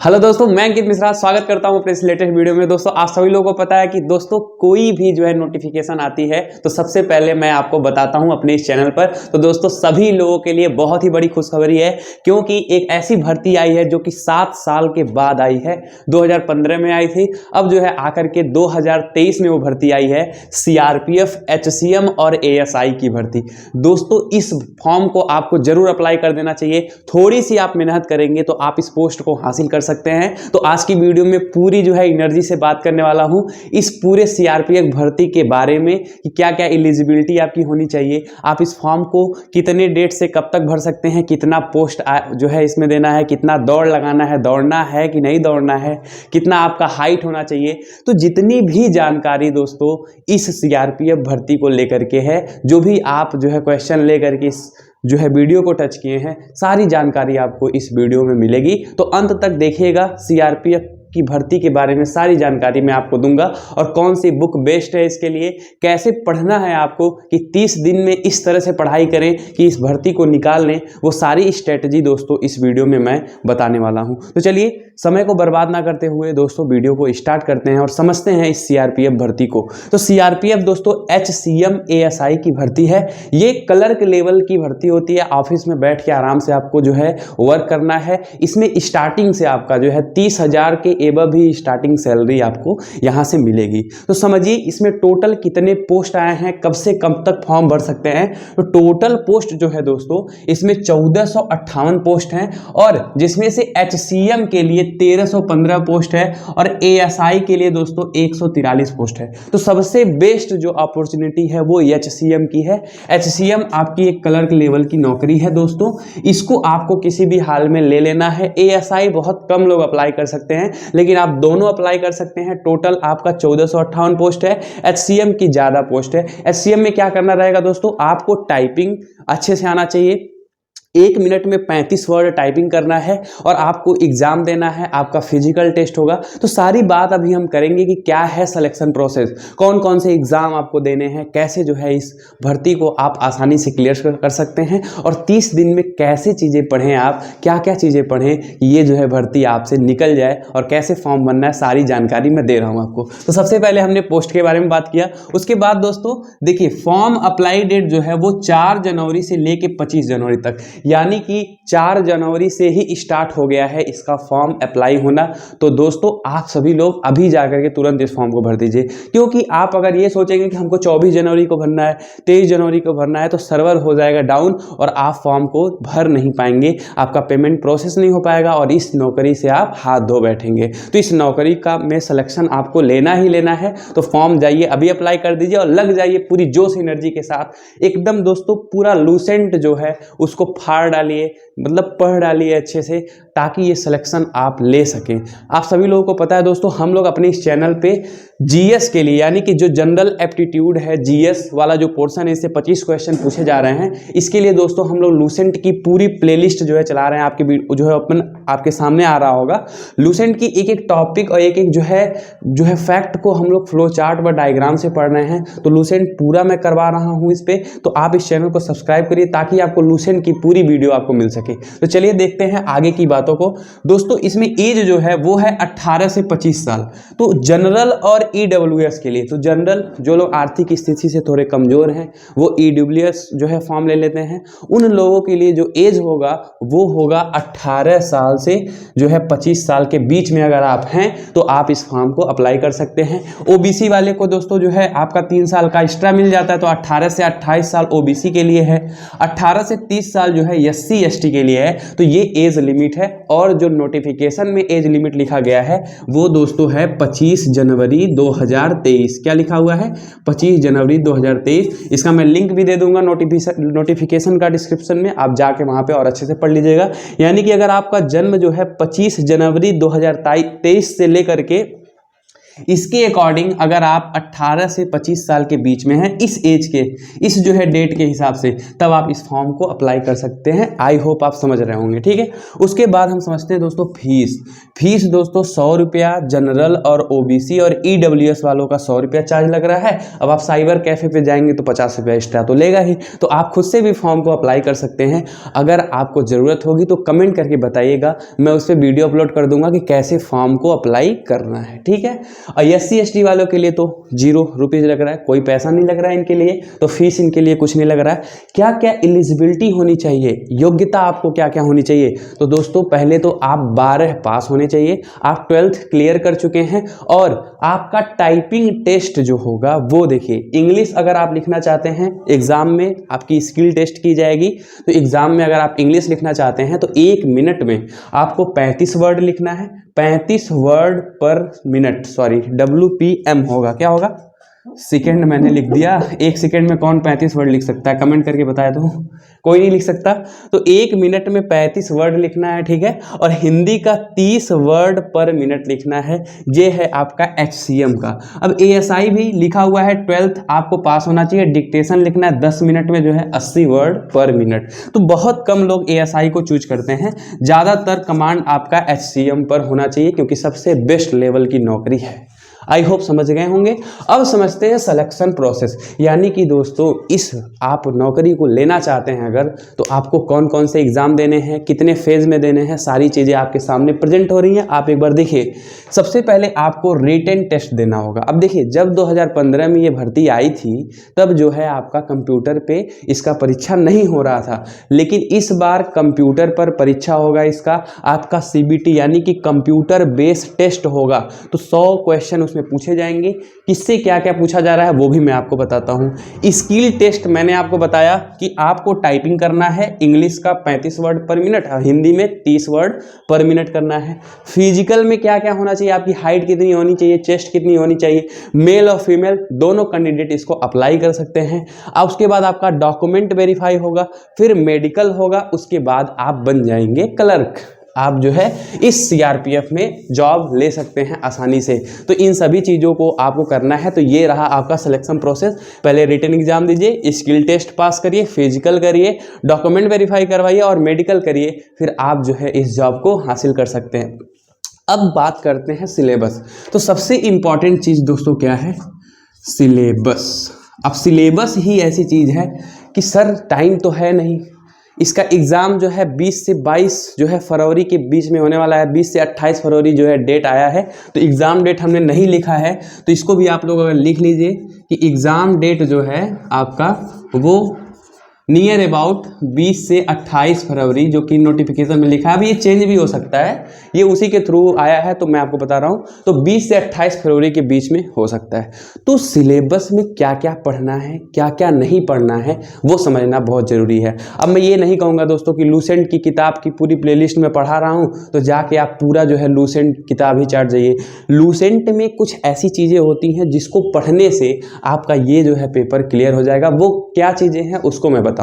Hello दोस्तों, मैं अंकित मिश्रा स्वागत करता हूं अपने इस लेटेस्ट वीडियो में। दोस्तों आप सभी लोगों को पता है कि दोस्तों कोई भी जो है नोटिफिकेशन आती है तो सबसे पहले मैं आपको बताता हूं अपने इस चैनल पर। तो दोस्तों सभी लोगों के लिए बहुत ही बड़ी खुशखबरी है, क्योंकि एक ऐसी भर्ती आई है जो कि 7 साल के बाद आई है। 2015 में आई थी, अब जो है आकर के 2023 में वो भर्ती आई है, सीआरपीएफ, एचसीएम और एएसआई की भर्ती। दोस्तों इस फॉर्म को आपको जरूर अप्लाई कर देना चाहिए। थोड़ी सी आप मेहनत करेंगे तो आप इस पोस्ट को हासिल कर सकते हैं। तो आज की वीडियो में पूरी जो है एनर्जी से बात करने वाला हूं इस पूरे सीआरपीएफ भर्ती के बारे में कि क्या क्या एलिजिबिलिटी आपकी होनी चाहिए, आप इस फॉर्म को कितने डेट से कब तक भर सकते हैं, कितना पोस्ट जो है इसमें देना है, कितना दौड़ लगाना है, दौड़ना है कि नहीं दौड़ना है, कितना आपका हाइट होना चाहिए। तो जितनी भी जानकारी दोस्तों इस सीआरपीएफ भर्ती को लेकर के है, जो भी आप जो है क्वेश्चन लेकर के इस जो है वीडियो को टच किए हैं, सारी जानकारी आपको इस वीडियो में मिलेगी। तो अंत तक देखिएगा। सीआरपीएफ की भर्ती के बारे में सारी जानकारी मैं आपको दूंगा और कौन सी बुक बेस्ट है इसके लिए, कैसे पढ़ना है आपको कि 30 दिन में इस तरह से पढ़ाई करें कि इस भर्ती को निकाल लें, वो सारी स्ट्रेटजी दोस्तों इस वीडियो में मैं बताने वाला हूं। तो चलिए समय को बर्बाद ना करते हुए दोस्तों वीडियो को स्टार्ट करते हैं और समझते हैं इस सीआरपीएफ भर्ती को। तो सीआरपीएफ दोस्तों एचसीएम एएसआई की भर्ती है। ये क्लर्क लेवल की भर्ती होती है, ऑफिस में बैठ के आराम से आपको जो है वर्क करना है। इसमें स्टार्टिंग से आपका जो है 30,000 के एबव ही स्टार्टिंग सैलरी आपको यहां से मिलेगी। तो समझिए इसमें टोटल कितने पोस्ट आए हैं, कब से कब तक फॉर्म भर सकते हैं। तो टोटल पोस्ट जो है दोस्तों इसमें 1458 पोस्ट हैं, और जिसमें से एचसीएम के लिए 1315 पोस्ट है और एएसआई के लिए दोस्तों 143 पोस्ट है। तो सबसे बेस्ट जो अपॉर्चुनिटी है वो एचसीएम की है। एचसीएम आपकी एक क्लर्क लेवल की नौकरी है दोस्तों, इसको आपको किसी भी हाल में ले लेना है। एएसआई बहुत कम लोग अप्लाई कर सकते हैं, लेकिन आप दोनों अप्लाई कर सकते हैं। टोटल आपका 1458 पोस्ट है, एचसीएम की ज्यादा पोस्ट है। एचसीएम में क्या करना रहेगा दोस्तों, आपको टाइपिंग अच्छे से आना चाहिए। 1 मिनट में 35 वर्ड टाइपिंग करना है और आपको एग्जाम देना है, आपका फिजिकल टेस्ट होगा। तो सारी बात अभी हम करेंगे कि क्या है सिलेक्शन प्रोसेस, कौन कौन से एग्जाम आपको देने हैं, कैसे जो है इस भर्ती को आप आसानी से क्लियर कर सकते हैं, और 30 दिन में कैसे चीज़ें पढ़ें, आप क्या क्या चीज़ें पढ़ें कि ये जो है भर्ती आपसे निकल जाए, और कैसे फॉर्म भरना है, सारी जानकारी मैं दे रहा हूँ आपको। तो सबसे पहले हमने पोस्ट के बारे में बात किया। उसके बाद दोस्तों देखिए फॉर्म अप्लाई डेट जो है वो 4 जनवरी से लेके 25 जनवरी तक, यानी कि 4 जनवरी से ही स्टार्ट हो गया है इसका फॉर्म अप्लाई होना। तो दोस्तों आप सभी लोग अभी जाकर के तुरंत इस फॉर्म को भर दीजिए, क्योंकि आप अगर ये सोचेंगे कि हमको 24 जनवरी को भरना है, 23 जनवरी को भरना है, तो सर्वर हो जाएगा डाउन और आप फॉर्म को भर नहीं पाएंगे, आपका पेमेंट प्रोसेस नहीं हो पाएगा और इस नौकरी से आप हाथ धो बैठेंगे। तो इस नौकरी का में सिलेक्शन आपको लेना ही लेना है। तो फॉर्म जाइए अभी अप्लाई कर दीजिए और लग जाइए पूरी जोश एनर्जी के साथ एकदम। दोस्तों पूरा लूसेंट जो है उसको फाड़ डालिए, मतलब पढ़ डालिए अच्छे से, ताकि ये सिलेक्शन आप ले सकें। आप सभी लोगों को पता है दोस्तों हम लोग अपने इस चैनल पे जीएस के लिए, यानी कि जो जनरल एप्टीट्यूड है, जीएस वाला जो पोर्शन है, इससे 25 क्वेश्चन पूछे जा रहे हैं। इसके लिए दोस्तों हम लोग लूसेंट की पूरी प्लेलिस्ट जो है चला रहे हैं, आपके जो है अपन आपके सामने आ रहा होगा। लूसेंट की एक एक टॉपिक और एक एक जो है फैक्ट को हम लोग फ्लो चार्ट व डायग्राम से पढ़ रहे हैं। तो लूसेंट पूरा मैं करवा रहा हूँ इस पे, तो आप इस चैनल को सब्सक्राइब करिए ताकि आपको लूसेंट की पूरी वीडियो आपको मिल सके। तो चलिए देखते हैं आगे की बातों को। दोस्तों इसमें एज जो है वो है 18 से 25 साल। तो जनरल और ईडब्ल्यूएस के लिए, तो जनरल जो लोग आर्थिक स्थिति से थोड़े कमजोर हैं वो ईडब्ल्यूएस जो है फॉर्म ले लेते हैं। उन लोगों के लिए जो एज होगा वो होगा 18 साल से जो है 25 साल के बीच में अगर आप हैं तो आप इस फॉर्म को अप्लाई कर सकते हैं। ओबीसी वाले को दोस्तों जो है आपका 3 साल का एक्स्ट्रा मिल जाता है, तो 18 से 28 साल ओबीसी के लिए है। 18 से 30 साल जो है एससी एसटी के लिए है। तो ये एज लिमिट है, और जो नोटिफिकेशन में एज लिमिट लिखा गया है वो दोस्तों है 25 जनवरी 2023। क्या लिखा हुआ है? 25 जनवरी 2023। इसका मैं लिंक भी दे दूंगा नोटिफिकेशन का डिस्क्रिप्शन में, आप जाके वहां पे और अच्छे से पढ़ लीजिएगा। यानी कि अगर आपका जन्म जो है 25 जनवरी 2023 से लेकर के इसके अकॉर्डिंग अगर आप 18 से 25 साल के बीच में हैं, इस एज के, इस जो है डेट के हिसाब से, तब आप इस फॉर्म को अप्लाई कर सकते हैं। आई होप आप समझ रहे होंगे, ठीक है। उसके बाद हम समझते हैं दोस्तों फीस दोस्तों 100 रुपया जनरल और ओबीसी और ईडब्ल्यूएस वालों का 100 रुपया चार्ज लग रहा है। अब आप साइबर कैफे पे जाएंगे तो 50 रुपया एक्स्ट्रा तो लेगा ही। तो आप खुद से भी फॉर्म को अप्लाई कर सकते हैं। अगर आपको ज़रूरत होगी तो कमेंट करके बताइएगा, मैं उस पर वीडियो अपलोड कर दूंगा कि कैसे फॉर्म को अप्लाई करना है, ठीक है। और SC ST वालों के लिए तो 0 रुपीज़ लग रहा है, कोई पैसा नहीं लग रहा है इनके लिए, तो फीस इनके लिए कुछ नहीं लग रहा है। क्या क्या एलिजिबिलिटी होनी चाहिए, योग्यता आपको क्या क्या होनी चाहिए? तो दोस्तों पहले तो आप 12 पास होने चाहिए, आप 12th क्लियर कर चुके हैं, और आपका टाइपिंग टेस्ट जो होगा वो देखिए, इंग्लिश अगर आप लिखना चाहते हैं एग्जाम में आपकी स्किल टेस्ट की जाएगी। तो एग्जाम में अगर आप इंग्लिश लिखना चाहते हैं तो 1 मिनट में आपको 35 वर्ड लिखना है, 35 वर्ड पर मिनट, सॉरी WPM होगा, क्या होगा, सेकेंड मैंने लिख दिया। 1 सेकेंड में कौन 35 वर्ड लिख सकता है, कमेंट करके बताया तो, कोई नहीं लिख सकता। तो 1 मिनट में 35 वर्ड लिखना है, ठीक है। और हिंदी का 30 वर्ड पर मिनट लिखना है, ये है आपका HCM का। अब ASI भी लिखा हुआ है 12th आपको पास होना चाहिए, डिक्टेशन लिखना है 10 मिनट में जो है 80 वर्ड पर मिनट। तो बहुत कम लोग ASI को चूज करते हैं, ज़्यादातर कमांड आपका HCM पर होना चाहिए, क्योंकि सबसे बेस्ट लेवल की नौकरी है। आई होप समझ गए होंगे। अब समझते हैं सिलेक्शन प्रोसेस, यानी कि दोस्तों इस आप नौकरी को लेना चाहते हैं अगर, तो आपको कौन कौन से एग्ज़ाम देने हैं, कितने फेज़ में देने हैं, सारी चीज़ें आपके सामने प्रेजेंट हो रही हैं। आप एक बार देखिए, सबसे पहले आपको रिटन टेस्ट देना होगा। अब देखिए, जब 2015 में ये भर्ती आई थी तब जो है आपका कंप्यूटर पे इसका परीक्षा नहीं हो रहा था, लेकिन इस बार कंप्यूटर पर परीक्षा होगा इसका, आपका CBT यानी कि कंप्यूटर बेस्ड टेस्ट होगा। तो 100 क्वेश्चन उसमें पूछे जाएंगे। किससे क्या क्या पूछा जा रहा है वो भी मैं आपको बताता हूं। स्किल टेस्ट मैंने आपको बताया कि आपको टाइपिंग करना है, इंग्लिश का 35 वर्ड पर मिनट, हिंदी में 30 वर्ड पर मिनट करना है। फिजिकल में क्या क्या होना चाहिए, आपकी हाइट कितनी होनी चाहिए, चेस्ट कितनी होनी चाहिए, मेल और फीमेल दोनों कैंडिडेट इसको अप्लाई कर सकते हैं। अब उसके बाद आपका डॉक्यूमेंट वेरीफाई होगा, फिर मेडिकल होगा, उसके बाद आप बन जाएंगे क्लर्क। आप जो है इस CRPF में जॉब ले सकते हैं आसानी से। तो इन सभी चीज़ों को आपको करना है। तो ये रहा आपका सिलेक्शन प्रोसेस। पहले रिटन एग्जाम दीजिए, स्किल टेस्ट पास करिए, फिजिकल करिए, डॉक्यूमेंट वेरीफाई करवाइए और मेडिकल करिए, फिर आप जो है इस जॉब को हासिल कर सकते हैं। अब बात करते हैं सिलेबस। तो सबसे इम्पॉर्टेंट चीज़ दोस्तों क्या है, सिलेबस। अब सिलेबस ही ऐसी चीज़ है कि सर टाइम तो है नहीं, इसका एग्ज़ाम जो है 20 से 22 जो है फरवरी के बीच में होने वाला है। 20 से 28 फरवरी जो है डेट आया है, तो एग्ज़ाम डेट हमने नहीं लिखा है, तो इसको भी आप लोग अगर लिख लीजिए कि एग्ज़ाम डेट जो है आपका वो नियर अबाउट 20 से 28 फरवरी, जो कि नोटिफिकेशन में लिखा है। अभी ये चेंज भी हो सकता है, ये उसी के थ्रू आया है तो मैं आपको बता रहा हूँ। तो 20 से 28 फरवरी के बीच में हो सकता है। तो सिलेबस में क्या क्या पढ़ना है, क्या क्या नहीं पढ़ना है, वो समझना बहुत ज़रूरी है। अब मैं ये नहीं कहूँगा दोस्तों कि लूसेंट की किताब की पूरी प्लेलिस्ट में पढ़ा रहा हूँ तो जाके आप पूरा जो है लूसेंट किताब ही चाट जाइए। लूसेंट में कुछ ऐसी चीज़ें होती हैं जिसको पढ़ने से आपका ये जो है पेपर क्लियर हो जाएगा। वो क्या चीज़ें हैं उसको मैं बताऊंगा।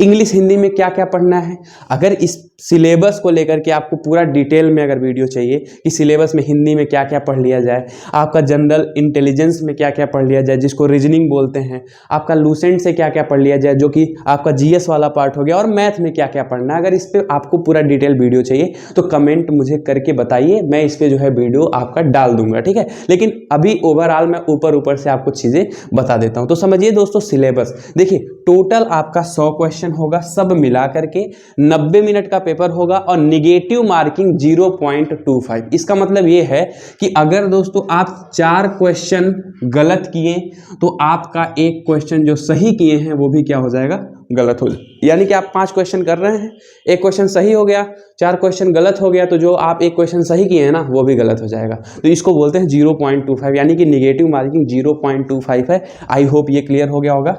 इंग्लिश हिंदी में क्या क्या पढ़ना है, अगर इस सिलेबस को लेकर के आपको पूरा डिटेल में अगर वीडियो चाहिए कि सिलेबस में हिंदी में क्या क्या पढ़ लिया जाए, आपका जनरल इंटेलिजेंस में क्या क्या पढ़ लिया जाए जिसको रीजनिंग बोलते हैं, आपका लूसेंट से क्या क्या पढ़ लिया जाए जो कि आपका GS वाला पार्ट हो गया, और मैथ में क्या क्या पढ़ना है, अगर इस पर आपको पूरा डिटेल वीडियो चाहिए तो कमेंट मुझे करके बताइए, मैं इस पर जो है वीडियो आपका डाल दूंगा, ठीक है। लेकिन अभी ओवरऑल मैं ऊपर से आपको चीज़ें बता देता हूँ। तो समझिए दोस्तों सिलेबस, देखिए टोटल आपका 100 क्वेश्चन होगा, सब मिला करके 90 मिनट का पेपर होगा और निगेटिव मार्किंग 0.25। इसका मतलब ये है कि अगर दोस्तों आप 4 क्वेश्चन गलत किए तो आपका एक क्वेश्चन जो सही किए हैं वो भी क्या हो जाएगा, गलत हो जाएगा। यानी कि आप 5 क्वेश्चन कर रहे हैं, एक क्वेश्चन सही हो गया, 4 क्वेश्चन गलत हो गया, तो जो आप एक क्वेश्चन सही किए हैं ना वो भी गलत हो जाएगा। तो इसको बोलते हैं 0.25, यानी कि निगेटिव मार्किंग 0.25 है। आई होप ये क्लियर हो गया होगा।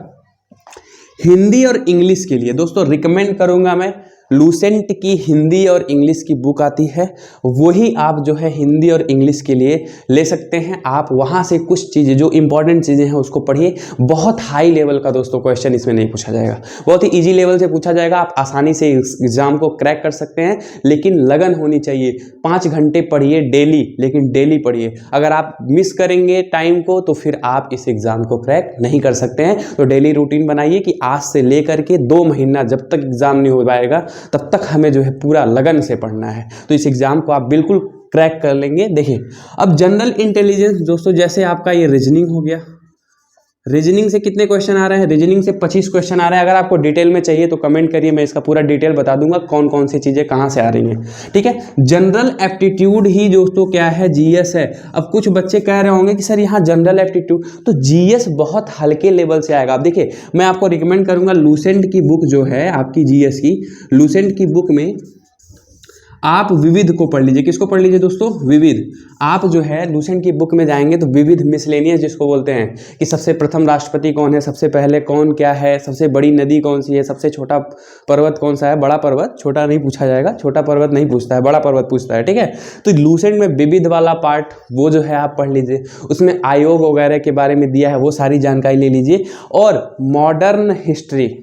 हिंदी और इंग्लिश के लिए दोस्तों रिकमेंड करूंगा मैं लूसेंट की हिंदी और इंग्लिश की बुक आती है, वही आप जो है हिंदी और इंग्लिश के लिए ले सकते हैं। आप वहाँ से कुछ चीज़ें जो इंपॉर्टेंट चीज़ें हैं उसको पढ़िए। बहुत हाई लेवल का दोस्तों क्वेश्चन इसमें नहीं पूछा जाएगा, बहुत ही ईजी लेवल से पूछा जाएगा। आप आसानी से एग्जाम को क्रैक कर सकते हैं, लेकिन लगन होनी चाहिए। 5 घंटे पढ़िए डेली, लेकिन डेली पढ़िए। अगर आप मिस करेंगे टाइम को तो फिर आप इस एग्जाम को क्रैक नहीं कर सकते हैं। तो डेली रूटीन बनाइए कि आज से लेकर के 2 महीना जब तक एग्जाम नहीं हो पाएगा तब तक हमें जो है पूरा लगन से पढ़ना है। तो इस एग्जाम को आप बिल्कुल क्रैक कर लेंगे। देखिए अब जनरल इंटेलिजेंस दोस्तों, जैसे आपका ये रीजनिंग हो गया, रीजनिंग से कितने क्वेश्चन आ रहे हैं? रीजनिंग से 25 क्वेश्चन आ रहे हैं। अगर आपको डिटेल में चाहिए तो कमेंट करिए, मैं इसका पूरा डिटेल बता दूंगा कौन कौन सी चीजें कहां से आ रही हैं। ठीक है, जनरल एप्टीट्यूड ही दोस्तों क्या है? जीएस है। अब कुछ बच्चे कह रहे होंगे कि सर यहाँ जनरल एप्टीट्यूड, तो जीएस बहुत हल्के लेवल से आएगा। अब देखिए मैं आपको रिकमेंड करूंगा लूसेंट की बुक जो है आपकी जीएस की, लूसेंट की बुक में आप विविध को पढ़ लीजिए। किसको पढ़ लीजिए दोस्तों? विविध। आप जो है लूसेंट की बुक में जाएंगे तो विविध मिसलेनियस जिसको बोलते हैं कि सबसे प्रथम राष्ट्रपति कौन है, सबसे पहले कौन क्या है, सबसे बड़ी नदी कौन सी है, सबसे छोटा पर्वत कौन सा है, बड़ा पर्वत, छोटा नहीं पूछा जाएगा, छोटा पर्वत नहीं पूछता है, बड़ा पर्वत पूछता है। ठीक है, तो लूसेंट में विविध वाला पार्ट वो जो है आप पढ़ लीजिए। उसमें आयोग वगैरह के बारे में दिया है, वो सारी जानकारी ले लीजिए। और मॉडर्न हिस्ट्री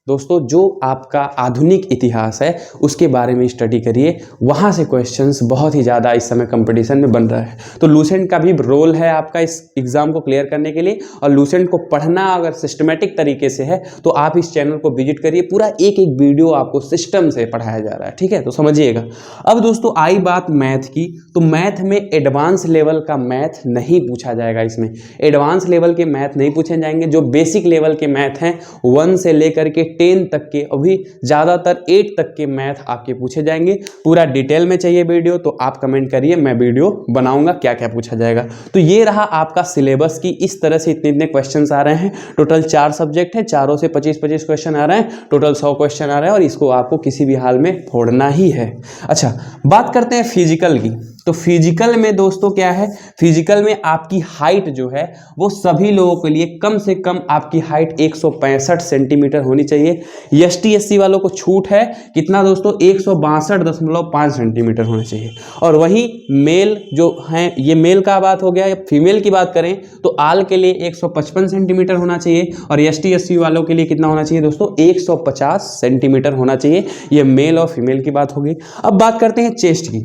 दोस्तों, जो आपका आधुनिक इतिहास है उसके बारे में स्टडी करिए। वहाँ से क्वेश्चंस बहुत ही ज़्यादा इस समय कंपटीशन में बन रहा है। तो लूसेंट का भी रोल है आपका इस एग्ज़ाम को क्लियर करने के लिए। और लूसेंट को पढ़ना अगर सिस्टमेटिक तरीके से है तो आप इस चैनल को विजिट करिए। पूरा एक एक वीडियो आपको सिस्टम से पढ़ाया जा रहा है। ठीक है, तो समझिएगा। अब दोस्तों आई बात मैथ की, तो मैथ में एडवांस लेवल का मैथ नहीं पूछा जाएगा। इसमें एडवांस लेवल के मैथ नहीं पूछे जाएंगे। जो बेसिक लेवल के मैथ हैं 1 से लेकर के 10 तक के, अभी ज़्यादातर 8 तक के मैथ आपके पूछे जाएंगे। पूरा डिटेल में चाहिए वीडियो तो आप कमेंट करिए, मैं वीडियो बनाऊंगा क्या क्या पूछा जाएगा। तो ये रहा आपका सिलेबस की, इस तरह से इतने इतने क्वेश्चंस आ रहे हैं। टोटल 4 सब्जेक्ट है, चारों से 25-25 क्वेश्चन आ रहे हैं, टोटल 100 क्वेश्चन आ रहे हैं और इसको आपको किसी भी हाल में फोड़ना ही है। अच्छा, बात करते हैं फिजिकल की। तो फिजिकल में दोस्तों क्या है? फिजिकल में आपकी हाइट जो है वो सभी लोगों के लिए कम से कम आपकी हाइट 165 सेंटीमीटर होनी चाहिए। एसटी एससी वालों को छूट है कितना दोस्तों? 162.5 सेंटीमीटर होना चाहिए। और वहीं मेल जो हैं, ये मेल का बात हो गया। या फीमेल की बात करें तो आल के लिए 155 सेंटीमीटर होना चाहिए और एसटी एससी वालों के लिए कितना होना चाहिए दोस्तों? 150 सेंटीमीटर होना चाहिए। ये मेल और फीमेल की बात होगी। अब बात करते हैं चेस्ट की।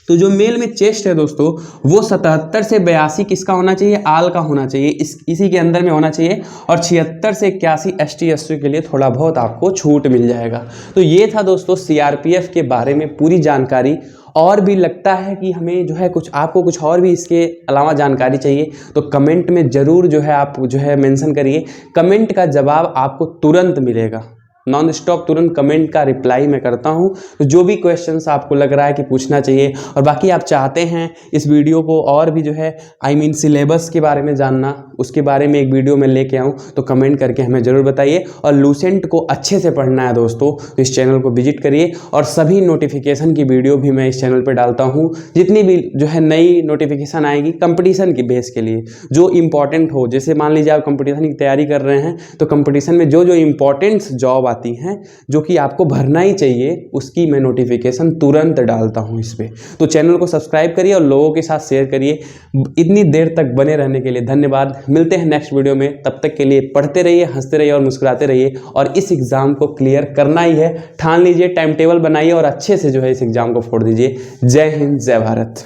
तो जो मेल में चेस्ट है दोस्तों वो 77 से 82 किसका होना चाहिए? आल का होना चाहिए, इसी के अंदर में होना चाहिए। और 76 से 81 एसटी एससी के लिए थोड़ा बहुत आपको छूट मिल जाएगा। तो ये था दोस्तों सीआरपीएफ के बारे में पूरी जानकारी। और भी लगता है कि हमें जो है कुछ आपको कुछ और भी इसके अलावा जानकारी चाहिए तो कमेंट में ज़रूर जो है आप जो है मेंशन करिए। कमेंट का जवाब आपको तुरंत मिलेगा, नॉन स्टॉप तुरंत कमेंट का रिप्लाई मैं करता हूं। तो जो भी क्वेश्चंस आपको लग रहा है कि पूछना चाहिए और बाकी आप चाहते हैं इस वीडियो को और भी जो है सिलेबस के बारे में जानना, उसके बारे में एक वीडियो में लेके आऊं तो कमेंट करके हमें ज़रूर बताइए। और लूसेंट को अच्छे से पढ़ना है दोस्तों तो इस चैनल को विजिट करिए। और सभी नोटिफिकेशन की वीडियो भी मैं इस चैनल पर डालता हूँ। जितनी भी जो है नई नोटिफिकेशन आएगी कंपटीशन की बेस के लिए जो इंपॉर्टेंट हो, जैसे मान लीजिए आप कंपटीशन की तैयारी कर रहे हैं तो कंपटीशन में जो जो इंपॉर्टेंट जॉब आती हैं जो कि आपको भरना ही चाहिए उसकी मैं नोटिफिकेशन तुरंत डालता हूं इस पे। तो चैनल को सब्सक्राइब करिए और लोगों के साथ शेयर करिए। इतनी देर तक बने रहने के लिए धन्यवाद। मिलते हैं नेक्स्ट वीडियो में, तब तक के लिए पढ़ते रहिए, हंसते रहिए और मुस्कुराते रहिए। और इस एग्जाम को क्लियर करना ही है, ठान लीजिए, टाइम टेबल बनाइए और अच्छे से जो है इस एग्जाम को फोड़ दीजिए। जय हिंद, जय भारत।